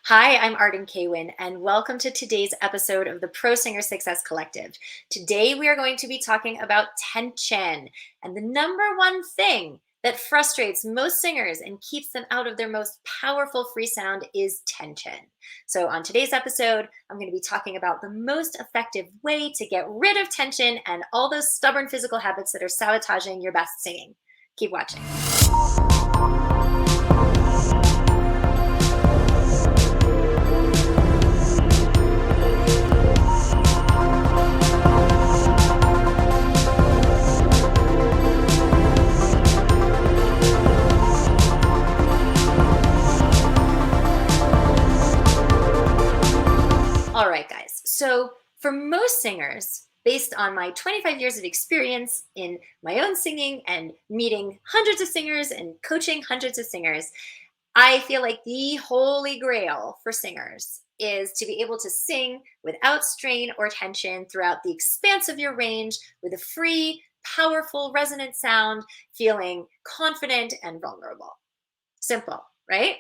Hi, I'm Arden Kaywin, and welcome to today's episode of the Pro Singer Success Collective. Today, we are going to be talking about tension, and the number one thing that frustrates most singers and keeps them out of their most powerful free sound is tension. So, on today's episode, I'm going to be talking about the most effective way to get rid of tension and all those stubborn physical habits that are sabotaging your best singing. Keep watching. All right, guys. So for most singers, based on my 25 years of experience in my own singing and meeting hundreds of singers and coaching hundreds of singers, I feel like the holy grail for singers is to be able to sing without strain or tension throughout the expanse of your range with a free, powerful, resonant sound, feeling confident and vulnerable. Simple, right?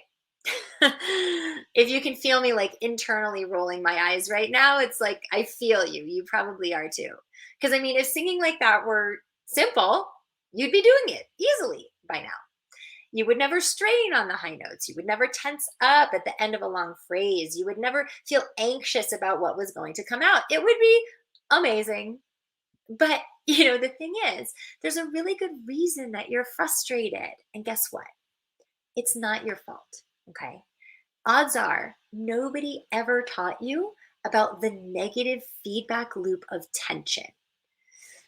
If you can feel me like internally rolling my eyes right now, it's like I feel you. You probably are too. Because I mean, if singing like that were simple, you'd be doing it easily by now. You would never strain on the high notes. You would never tense up at the end of a long phrase. You would never feel anxious about what was going to come out. It would be amazing. But, the thing is, there's a really good reason that you're frustrated. And guess what? It's not your fault. Okay. Odds are nobody ever taught you about the negative feedback loop of tension.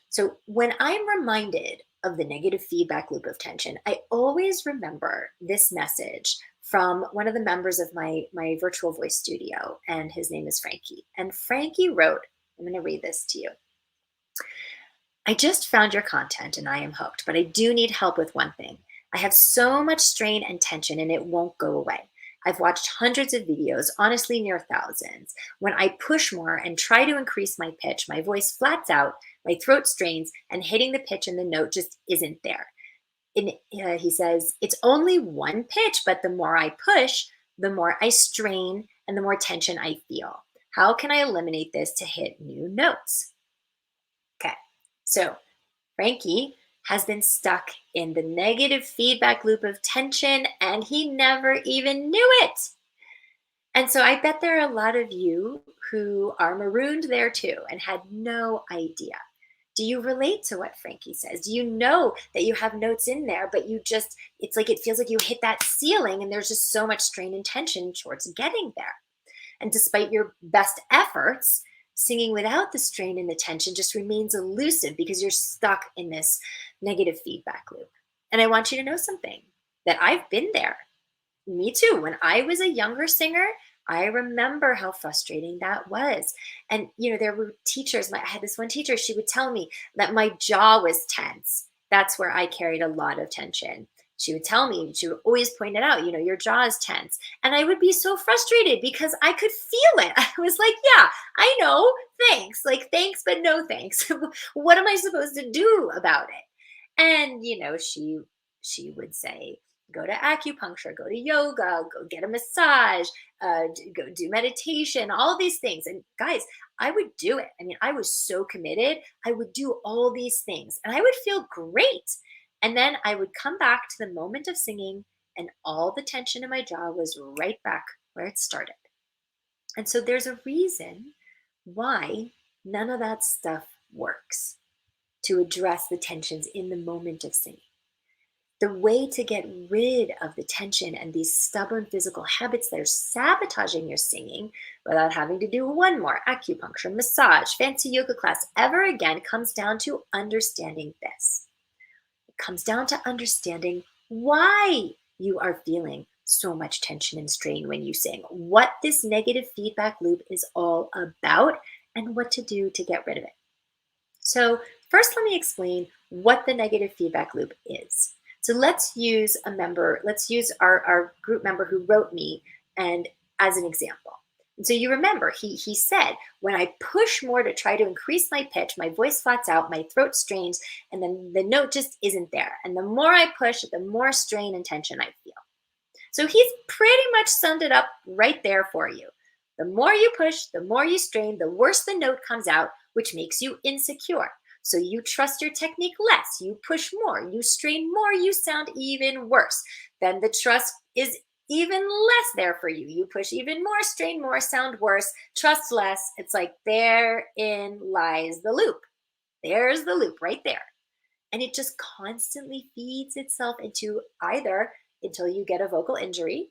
So when I'm reminded of the negative feedback loop of tension, I always remember this message from one of the members of my virtual voice studio, and his name is Frankie. And Frankie wrote, I'm going to read this to you. I just found your content and I am hooked, but I do need help with one thing. I have so much strain and tension and it won't go away. I've watched hundreds of videos, honestly near thousands. When I push more and try to increase my pitch, my voice flats out, my throat strains, and hitting the pitch and the note just isn't there. He says, it's only one pitch, but the more I push, the more I strain and the more tension I feel. How can I eliminate this to hit new notes? Okay, so Frankie has been stuck in the negative feedback loop of tension and he never even knew it. And so I bet there are a lot of you who are marooned there too and had no idea. Do you relate to what Frankie says? Do you know that you have notes in there, but it's like it feels like you hit that ceiling and there's just so much strain and tension towards getting there? And despite your best efforts, singing without the strain and the tension just remains elusive because you're stuck in this negative feedback loop. And I want you to know something that I've been there. Me too. When I was a younger singer, I remember how frustrating that was. And, there were teachers. I had this one teacher, she would tell me that my jaw was tense. That's where I carried a lot of tension. She would tell me, she would always point it out, your jaw is tense. And I would be so frustrated because I could feel it. I was like, yeah, I know, thanks. Like, thanks, but no thanks. What am I supposed to do about it? And, she would say, go to acupuncture, go to yoga, go get a massage, go do meditation, all these things. And guys, I would do it. I mean, I was so committed. I would do all these things and I would feel great. And then I would come back to the moment of singing and all the tension in my jaw was right back where it started. And so there's a reason why none of that stuff works to address the tensions in the moment of singing. The way to get rid of the tension and these stubborn physical habits that are sabotaging your singing without having to do one more acupuncture, massage, fancy yoga class ever again comes down to understanding this. It comes down to understanding why you are feeling so much tension and strain when you sing, what this negative feedback loop is all about, and what to do to get rid of it. So first, let me explain what the negative feedback loop is. So let's use our group member who wrote me and as an example. And so you remember, he said, when I push more to try to increase my pitch, my voice flats out, my throat strains, and then the note just isn't there. And the more I push, the more strain and tension I feel. So he's pretty much summed it up right there for you. The more you push, the more you strain, the worse the note comes out, which makes you insecure. So you trust your technique less, you push more, you strain more, you sound even worse. Then the trust is even less there for you. You push even more, strain more, sound worse, trust less. It's like therein lies the loop. There's the loop right there. And it just constantly feeds itself into either until you get a vocal injury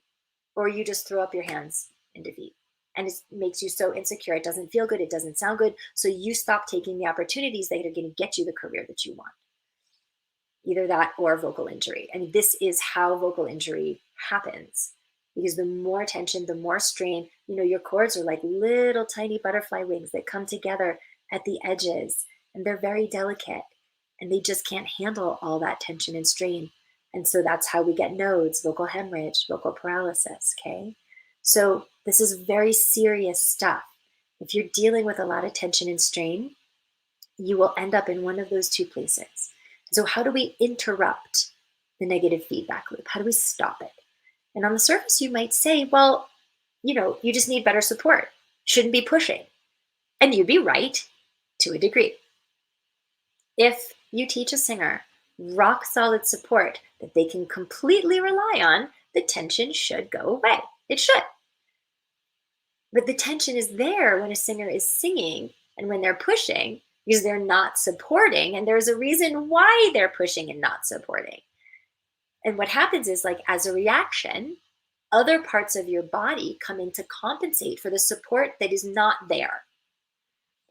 or you just throw up your hands in defeat. And it makes you so insecure. It doesn't feel good. It doesn't sound good. So you stop taking the opportunities that are going to get you the career that you want. Either that or vocal injury. And this is how vocal injury happens. Because the more tension, the more strain, your cords are like little tiny butterfly wings that come together at the edges. And they're very delicate. And they just can't handle all that tension and strain. And so that's how we get nodes, vocal hemorrhage, vocal paralysis, okay? So this is very serious stuff. If you're dealing with a lot of tension and strain, you will end up in one of those two places. So how do we interrupt the negative feedback loop? How do we stop it? And on the surface, you might say, well, you just need better support. Shouldn't be pushing. And you'd be right to a degree. If you teach a singer rock solid support that they can completely rely on, the tension should go away. It should. But the tension is there when a singer is singing and when they're pushing because they're not supporting. And there's a reason why they're pushing and not supporting. And what happens is, like, as a reaction, other parts of your body come in to compensate for the support that is not there.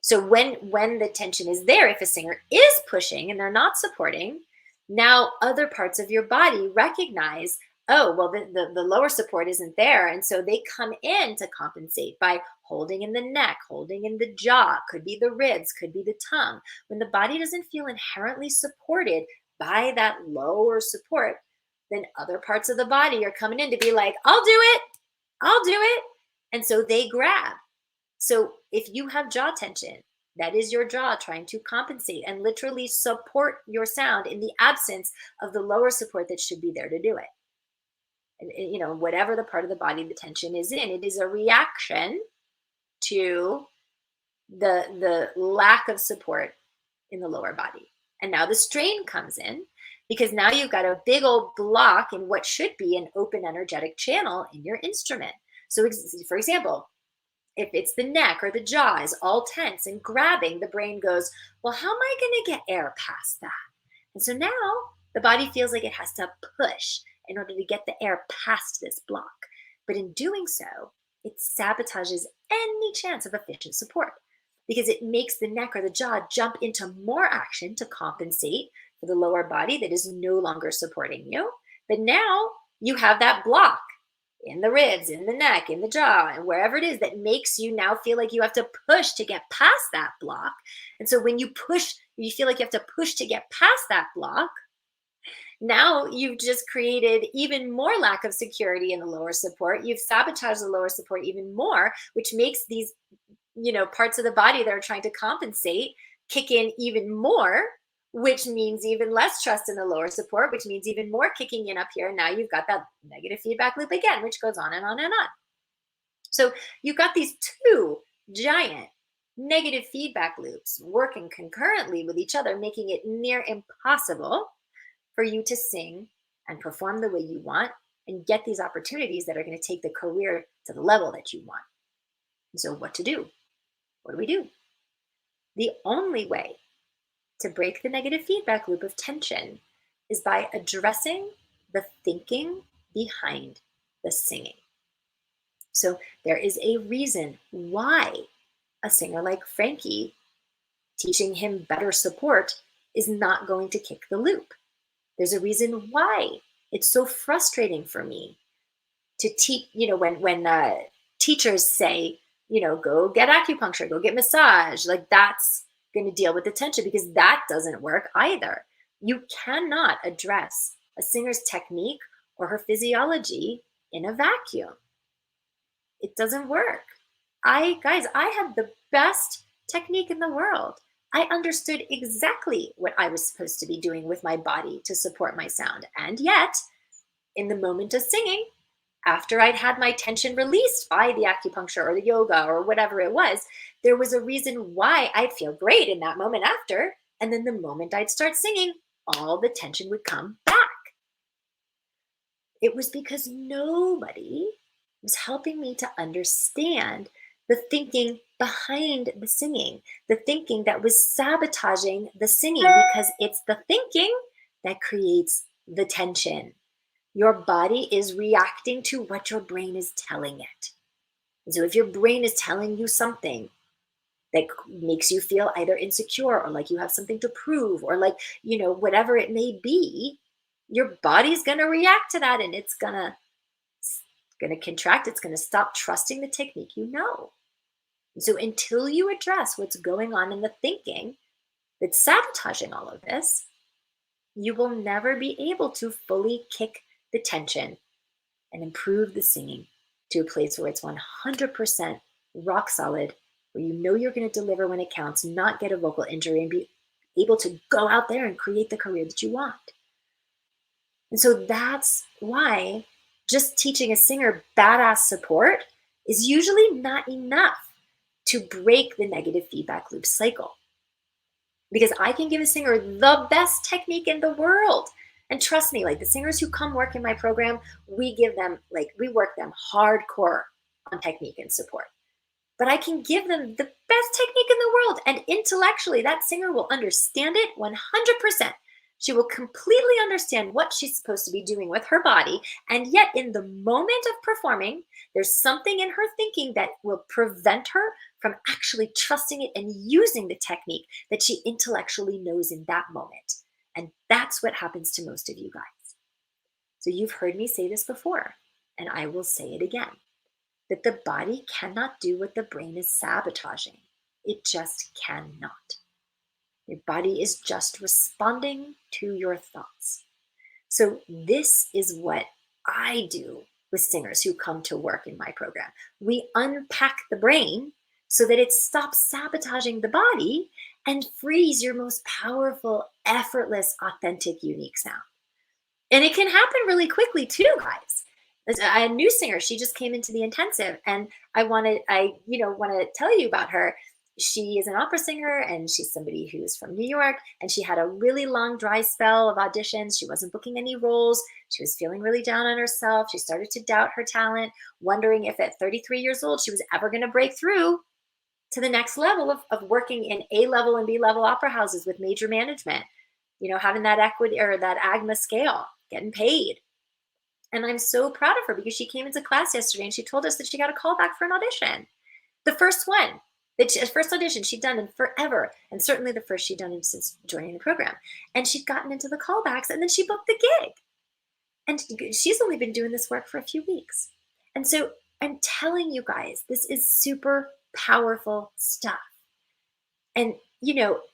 So when the tension is there, if a singer is pushing and they're not supporting, now other parts of your body recognize, oh, well, the lower support isn't there. And so they come in to compensate by holding in the neck, holding in the jaw, could be the ribs, could be the tongue. When the body doesn't feel inherently supported by that lower support, then other parts of the body are coming in to be like, I'll do it. I'll do it. And so they grab. So if you have jaw tension, that is your jaw trying to compensate and literally support your sound in the absence of the lower support that should be there to do it. And whatever the part of the body the tension is in, it is a reaction to the lack of support in the lower body. And now the strain comes in because now you've got a big old block in what should be an open energetic channel in your instrument. So for example, if it's the neck or the jaw is all tense and grabbing, the brain goes, well, how am I going to get air past that? And so now the body feels like it has to push in order to get the air past this block. But in doing so, it sabotages any chance of efficient support because it makes the neck or the jaw jump into more action to compensate for the lower body that is no longer supporting you. But now you have that block in the ribs, in the neck, in the jaw, and wherever it is that makes you now feel like you have to push to get past that block. And so when you push, you feel like you have to push to get past that block. Now you've just created even more lack of security in the lower support. You've sabotaged the lower support even more, which makes these, parts of the body that are trying to compensate kick in even more, which means even less trust in the lower support, which means even more kicking in up here. And now you've got that negative feedback loop again, which goes on and on and on. So you've got these two giant negative feedback loops working concurrently with each other, making it near impossible for you to sing and perform the way you want and get these opportunities that are going to take the career to the level that you want. And so what to do? What do we do? The only way to break the negative feedback loop of tension is by addressing the thinking behind the singing. So there is a reason why a singer like Frankie, teaching him better support, is not going to kick the loop. There's a reason why it's so frustrating for me to teach, when teachers say, go get acupuncture, go get massage, like that's going to deal with the tension, because that doesn't work either. You cannot address a singer's technique or her physiology in a vacuum. It doesn't work. I had the best technique in the world. I understood exactly what I was supposed to be doing with my body to support my sound. And yet, in the moment of singing, after I'd had my tension released by the acupuncture or the yoga or whatever it was, there was a reason why I'd feel great in that moment after. And then the moment I'd start singing, all the tension would come back. It was because nobody was helping me to understand the thinking behind the singing, the thinking that was sabotaging the singing, because it's the thinking that creates the tension. Your body is reacting to what your brain is telling it. And so if your brain is telling you something that makes you feel either insecure or like you have something to prove or like, whatever it may be, your body's going to react to that, and it's going to contract. It's going to stop trusting the technique. So until you address what's going on in the thinking that's sabotaging all of this, you will never be able to fully kick the tension and improve the singing to a place where it's 100% rock solid, where you're going to deliver when it counts, not get a vocal injury, and be able to go out there and create the career that you want. And so that's why just teaching a singer badass support is usually not enough to break the negative feedback loop cycle. Because I can give a singer the best technique in the world. And trust me, like the singers who come work in my program, we work them hardcore on technique and support. But I can give them the best technique in the world. And intellectually, that singer will understand it 100%. She will completely understand what she's supposed to be doing with her body. And yet in the moment of performing, there's something in her thinking that will prevent her from actually trusting it and using the technique that she intellectually knows in that moment. And that's what happens to most of you guys. So you've heard me say this before, and I will say it again, that the body cannot do what the brain is sabotaging. It just cannot. Your body is just responding to your thoughts. So this is what I do with singers who come to work in my program. We unpack the brain so that it stops sabotaging the body and frees your most powerful, effortless, authentic, unique sound. And it can happen really quickly too, guys. A new singer, she just came into the intensive, and I want to tell you about her. She is an opera singer, and she's somebody who's from New York, and she had a really long dry spell of auditions. She wasn't booking any roles. She was feeling really down on herself. She started to doubt her talent, wondering if at 33 years old she was ever going to break through to the next level of working in A-level and B-level opera houses with major management, having that equity or that AGMA scale, getting paid. And I'm so proud of her because she came into class yesterday and she told us that she got a call back for an audition. The first one, first audition she'd done in forever, and certainly the first she'd done since joining the program. And she'd gotten into the callbacks, and then she booked the gig. And she's only been doing this work for a few weeks. And so I'm telling you guys, this is super powerful stuff. And,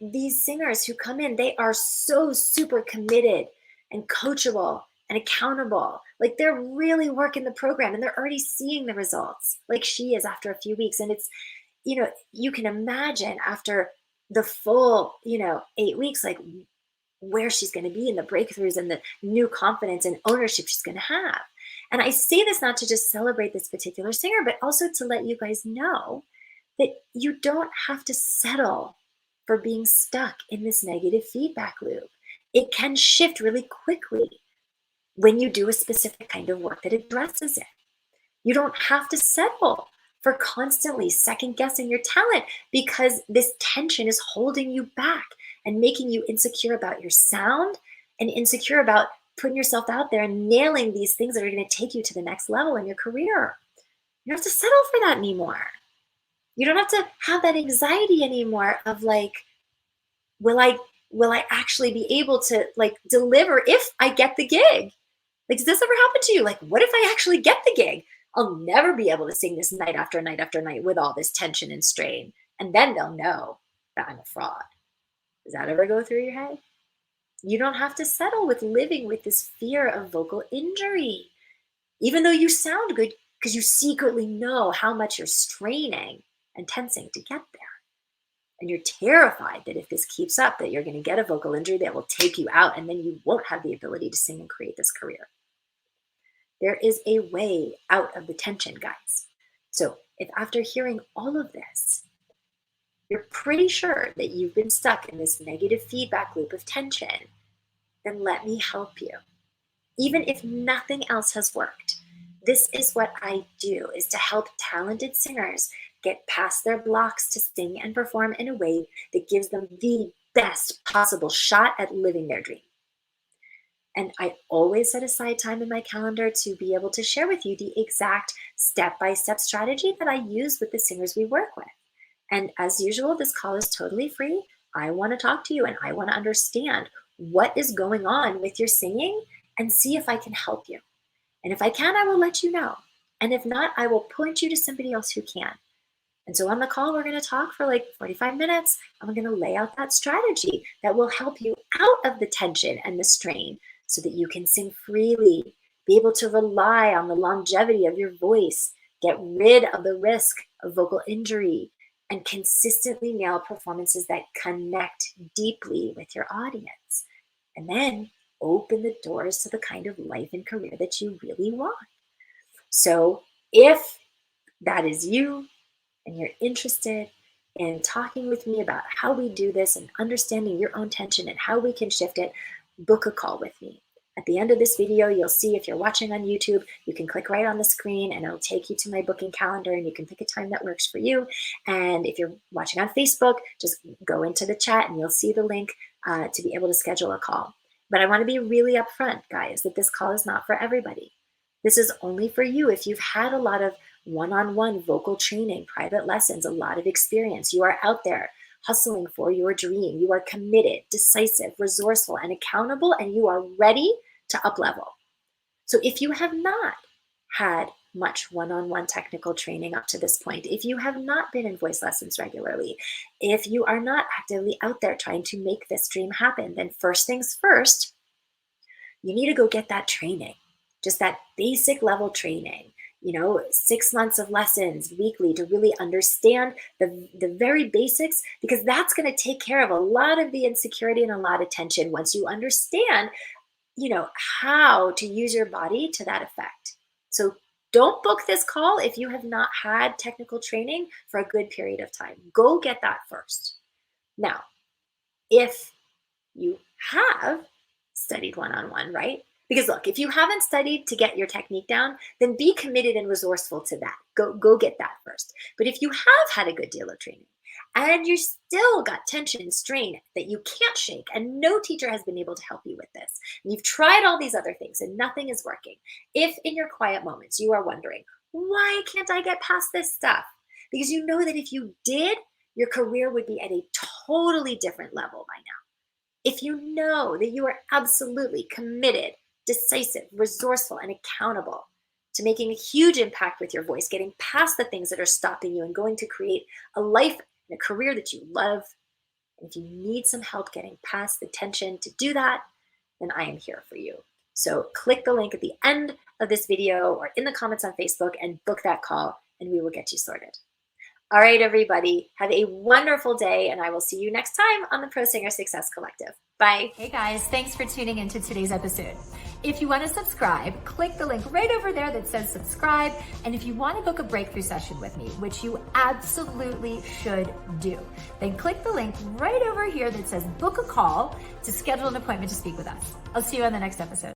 these singers who come in, they are so super committed and coachable and accountable. Like they're really working the program and they're already seeing the results like she is after a few weeks. And it's, you can imagine after the full, 8 weeks, like where she's going to be and the breakthroughs and the new confidence and ownership she's going to have. And I say this not to just celebrate this particular singer, but also to let you guys know that you don't have to settle for being stuck in this negative feedback loop. It can shift really quickly when you do a specific kind of work that addresses it. You don't have to settle for constantly second guessing your talent because this tension is holding you back and making you insecure about your sound and insecure about putting yourself out there and nailing these things that are going to take you to the next level in your career. You don't have to settle for that anymore. You don't have to have that anxiety anymore of like, will I actually be able to like deliver if I get the gig? Like, does this ever happen to you? Like, what if I actually get the gig? I'll never be able to sing this night after night after night with all this tension and strain. And then they'll know that I'm a fraud. Does that ever go through your head? You don't have to settle with living with this fear of vocal injury, even though you sound good because you secretly know how much you're straining and tensing to get there. And you're terrified that if this keeps up, that you're going to get a vocal injury that will take you out and then you won't have the ability to sing and create this career. There is a way out of the tension, guys. So if after hearing all of this, you're pretty sure that you've been stuck in this negative feedback loop of tension, then let me help you. Even if nothing else has worked, this is what I do, is to help talented singers get past their blocks to sing and perform in a way that gives them the best possible shot at living their dream. And I always set aside time in my calendar to be able to share with you the exact step-by-step strategy that I use with the singers we work with. And as usual, this call is totally free. I want to talk to you and I want to understand what is going on with your singing and see if I can help you. And if I can, I will let you know. And if not, I will point you to somebody else who can. And so on the call, we're going to talk for like 45 minutes. And we're going to lay out that strategy that will help you out of the tension and the strain so that you can sing freely, be able to rely on the longevity of your voice, get rid of the risk of vocal injury, and consistently nail performances that connect deeply with your audience. And then open the doors to the kind of life and career that you really want. So if that is you and you're interested in talking with me about how we do this and understanding your own tension and how we can shift it, book a call with me. At the end of this video, you'll see, if you're watching on YouTube, you can click right on the screen and it'll take you to my booking calendar and you can pick a time that works for you. And if you're watching on Facebook, just go into the chat and you'll see the link to be able to schedule a call. But I want to be really upfront, guys, that this call is not for everybody. This is only for you if you've had a lot of one-on-one vocal training, private lessons, a lot of experience. You are out there hustling for your dream. You are committed, decisive, resourceful, and accountable, and you are ready to up-level. So if you have not had much one-on-one technical training up to this point, if you have not been in voice lessons regularly, if you are not actively out there trying to make this dream happen, then first things first, you need to go get that training, just that basic level training, 6 months of lessons weekly to really understand the very basics, because that's going to take care of a lot of the insecurity and a lot of tension once you understand, how to use your body to that effect. So don't book this call if you have not had technical training for a good period of time. Go get that first. Now, if you have studied one-on-one, right? Because look, if you haven't studied to get your technique down, then be committed and resourceful to that. Go get that first. But if you have had a good deal of training and you still got tension and strain that you can't shake and no teacher has been able to help you with this, and you've tried all these other things and nothing is working, if in your quiet moments you are wondering, why can't I get past this stuff? Because you know that if you did, your career would be at a totally different level by now. If you know that you are absolutely committed, decisive, resourceful, and accountable to making a huge impact with your voice, getting past the things that are stopping you and going to create a life and a career that you love. And if you need some help getting past the tension to do that, then I am here for you. So click the link at the end of this video or in the comments on Facebook and book that call and we will get you sorted. All right, everybody, have a wonderful day and I will see you next time on the Pro Singer Success Collective. Bye. Hey guys, thanks for tuning into today's episode. If you want to subscribe, click the link right over there that says subscribe. And if you want to book a breakthrough session with me, which you absolutely should do, then click the link right over here that says book a call to schedule an appointment to speak with us. I'll see you on the next episode.